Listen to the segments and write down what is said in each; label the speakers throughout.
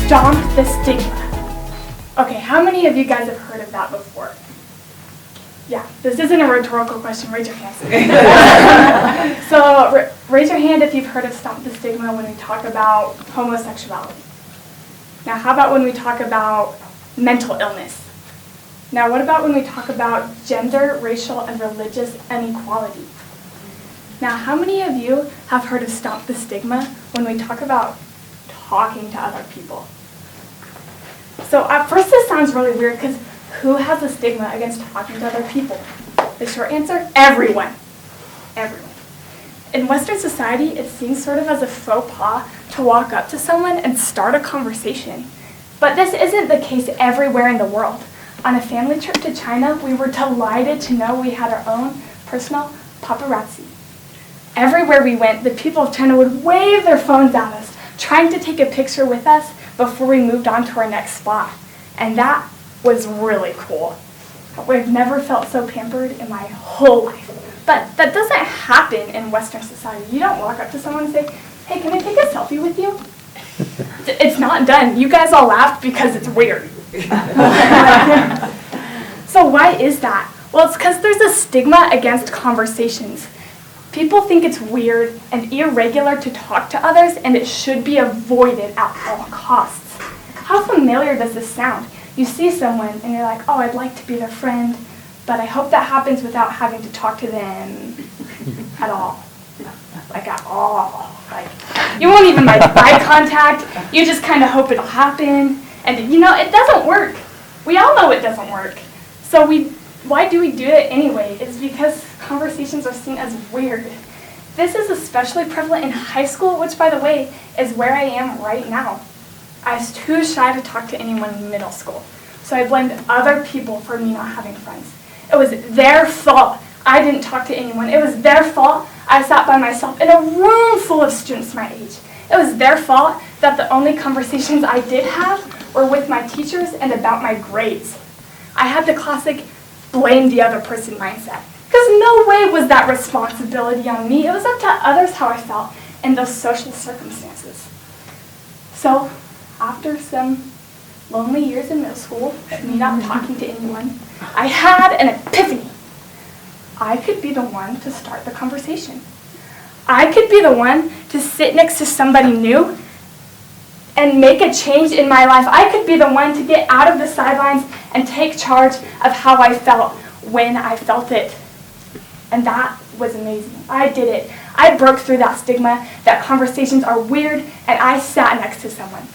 Speaker 1: Stomp the stigma. Okay, how many of you guys have heard of that before? Yeah, this isn't a rhetorical question. Raise your hands. So raise your hand if you've heard of stomp the stigma when we talk about homosexuality. Now, how about when we talk about mental illness? Now, what about when we talk about gender, racial, and religious inequality? Now, how many of you have heard of stomp the stigma when we talk about talking to other people? So at first this sounds really weird because who has a stigma against talking to other people? The short answer, everyone. Everyone. In Western society, it seems sort of as a faux pas to walk up to someone and start a conversation. But this isn't the case everywhere in the world. On a family trip to China, we were delighted to know we had our own personal paparazzi. Everywhere we went, the people of China would wave their phones at us, trying to take a picture with us before we moved on to our next spot. And that was really cool. I've never felt so pampered in my whole life. But that doesn't happen in Western society. You don't walk up to someone and say, hey, can I take a selfie with you? It's not done. You guys all laughed because it's weird. So why is that? Well, it's because there's a stigma against conversations. People think it's weird and irregular to talk to others, and it should be avoided at all costs. How familiar does this sound? You see someone and you're like, oh, I'd like to be their friend, but I hope that happens without having to talk to them at all. Like at all. Like, you won't even make eye contact. You just kind of hope it'll happen. And you know, it doesn't work. We all know it doesn't work. So why do we do it anyway? It's because conversations are seen as weird. This is especially prevalent in high school, which, by the way, is where I am right now. I was too shy to talk to anyone in middle school, so I blamed other people for me not having friends. It was their fault I didn't talk to anyone. It was their fault I sat by myself in a room full of students my age. It was their fault that the only conversations I did have were with my teachers and about my grades. I had the classic blame the other person mindset, because no way was that responsibility on me. It was up to others how I felt in those social circumstances. So, after some lonely years in middle school, me not talking to anyone, I had an epiphany. I could be the one to start the conversation. I could be the one to sit next to somebody new and make a change in my life. I could be the one to get out of the sidelines and take charge of how I felt when I felt it. And that was amazing. I did it. I broke through that stigma that conversations are weird, and I sat next to someone.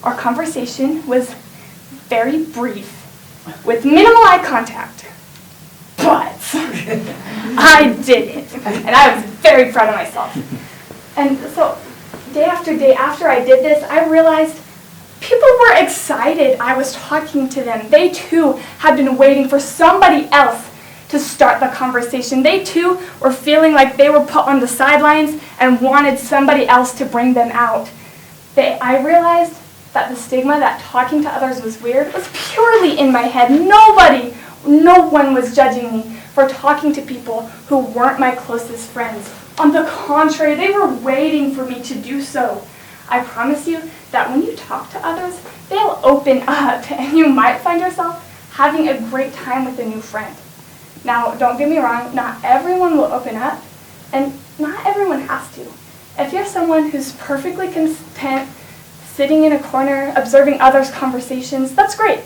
Speaker 1: Our conversation was very brief, with minimal eye contact. But I did it, and I was very proud of myself. And so day after day after I did this, I realized people were excited I was talking to them. They too had been waiting for somebody else to start the conversation. They too were feeling like they were put on the sidelines and wanted somebody else to bring them out. I realized that the stigma that talking to others was weird was purely in my head. No one was judging me for talking to people who weren't my closest friends. On the contrary, they were waiting for me to do so. I promise you that when you talk to others, they'll open up, and you might find yourself having a great time with a new friend. Now, don't get me wrong, not everyone will open up, and not everyone has to. If you're someone who's perfectly content sitting in a corner, observing others' conversations, that's great.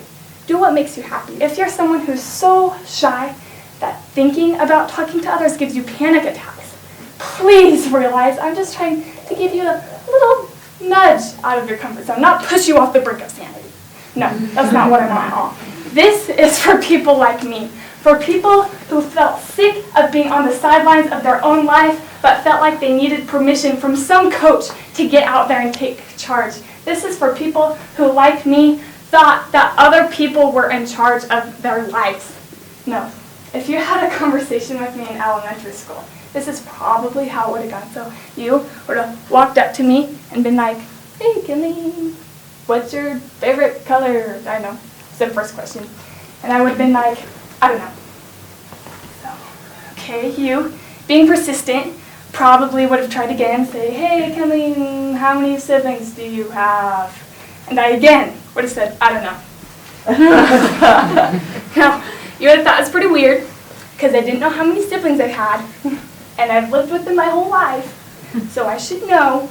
Speaker 1: Do what makes you happy. If you're someone who's so shy that thinking about talking to others gives you panic attacks, please realize I'm just trying to give you a little nudge out of your comfort zone, not push you off the brink of sanity. No, that's not what I want at all. This is for people like me, for people who felt sick of being on the sidelines of their own life, but felt like they needed permission from some coach to get out there and take charge. This is for people who, like me, thought that other people were in charge of their lives. No, if you had a conversation with me in elementary school, this is probably how it would have gone. So you would have walked up to me and been like, hey, Kenley, what's your favorite color? I know, it's the first question. And I would have been like, I don't know. So, okay, you, being persistent, probably would have tried again and say, hey, Kenley, how many siblings do you have? And I again would have said, I don't know. Now, you would have thought it was pretty weird, because I didn't know how many siblings I had, and I've lived with them my whole life, so I should know.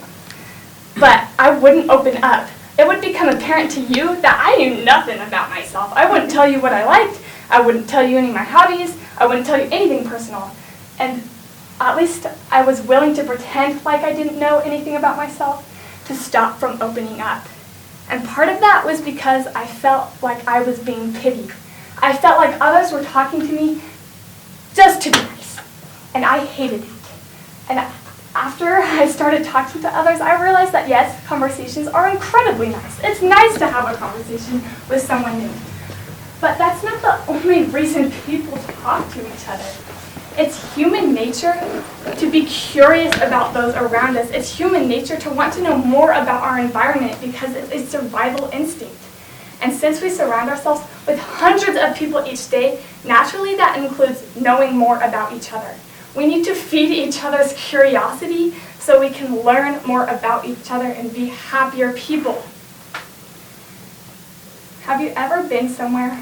Speaker 1: But I wouldn't open up. It would become apparent to you that I knew nothing about myself. I wouldn't tell you what I liked. I wouldn't tell you any of my hobbies. I wouldn't tell you anything personal. And at least I was willing to pretend like I didn't know anything about myself to stop from opening up. And part of that was because I felt like I was being pitied. I felt like others were talking to me just to be nice. And I hated it. And after I started talking to others, I realized that yes, conversations are incredibly nice. It's nice to have a conversation with someone new. But that's not the only reason people talk to each other. It's human nature to be curious about those around us. It's human nature to want to know more about our environment because it's a survival instinct. And since we surround ourselves with hundreds of people each day, naturally that includes knowing more about each other. We need to feed each other's curiosity so we can learn more about each other and be happier people. Have you ever been somewhere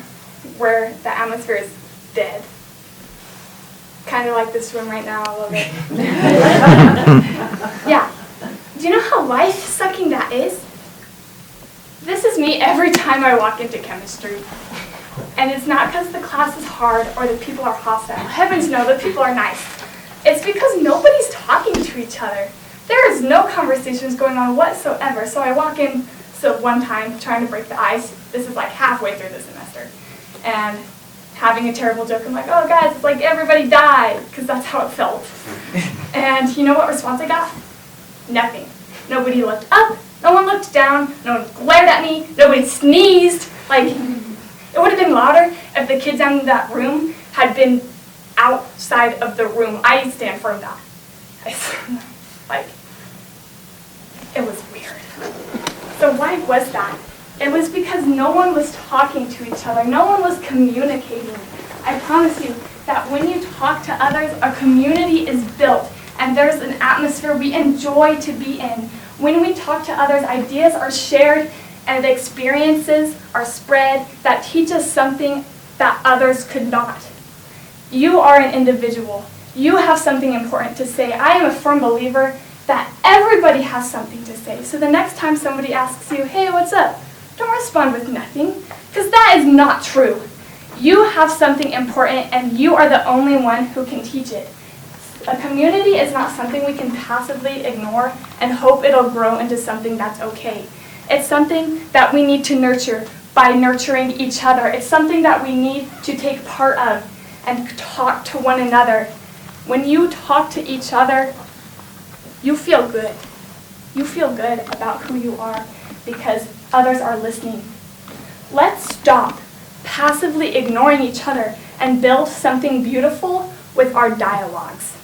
Speaker 1: where the atmosphere is dead? Kind of like this room right now a little bit. Yeah. Do you know how life-sucking that is? This is me every time I walk into chemistry. And it's not because the class is hard or the people are hostile. Heavens no, the people are nice. It's because nobody's talking to each other. There is no conversations going on whatsoever. So I walk in one time trying to break the ice. This is like halfway through the semester. And having a terrible joke. I'm like, oh guys, it's like everybody died, because that's how it felt. And you know what response I got? Nothing. Nobody looked up, no one looked down, no one glared at me, nobody sneezed. Like, it would have been louder if the kids in that room had been outside of the room. I stand firm that. Like, it was weird. So why was that? It was because no one was talking to each other. No one was communicating. I promise you that when you talk to others, a community is built, and there's an atmosphere we enjoy to be in. When we talk to others, ideas are shared, and the experiences are spread that teach us something that others could not. You are an individual. You have something important to say. I am a firm believer that everybody has something to say. So the next time somebody asks you, hey, what's up? Don't respond with nothing, because that is not true. You have something important, and you are the only one who can teach it. A community is not something we can passively ignore and hope it'll grow into something that's okay. It's something that we need to nurture by nurturing each other. It's something that we need to take part of and talk to one another. When you talk to each other, you feel good. You feel good about who you are because others are listening. Let's stop passively ignoring each other and build something beautiful with our dialogues.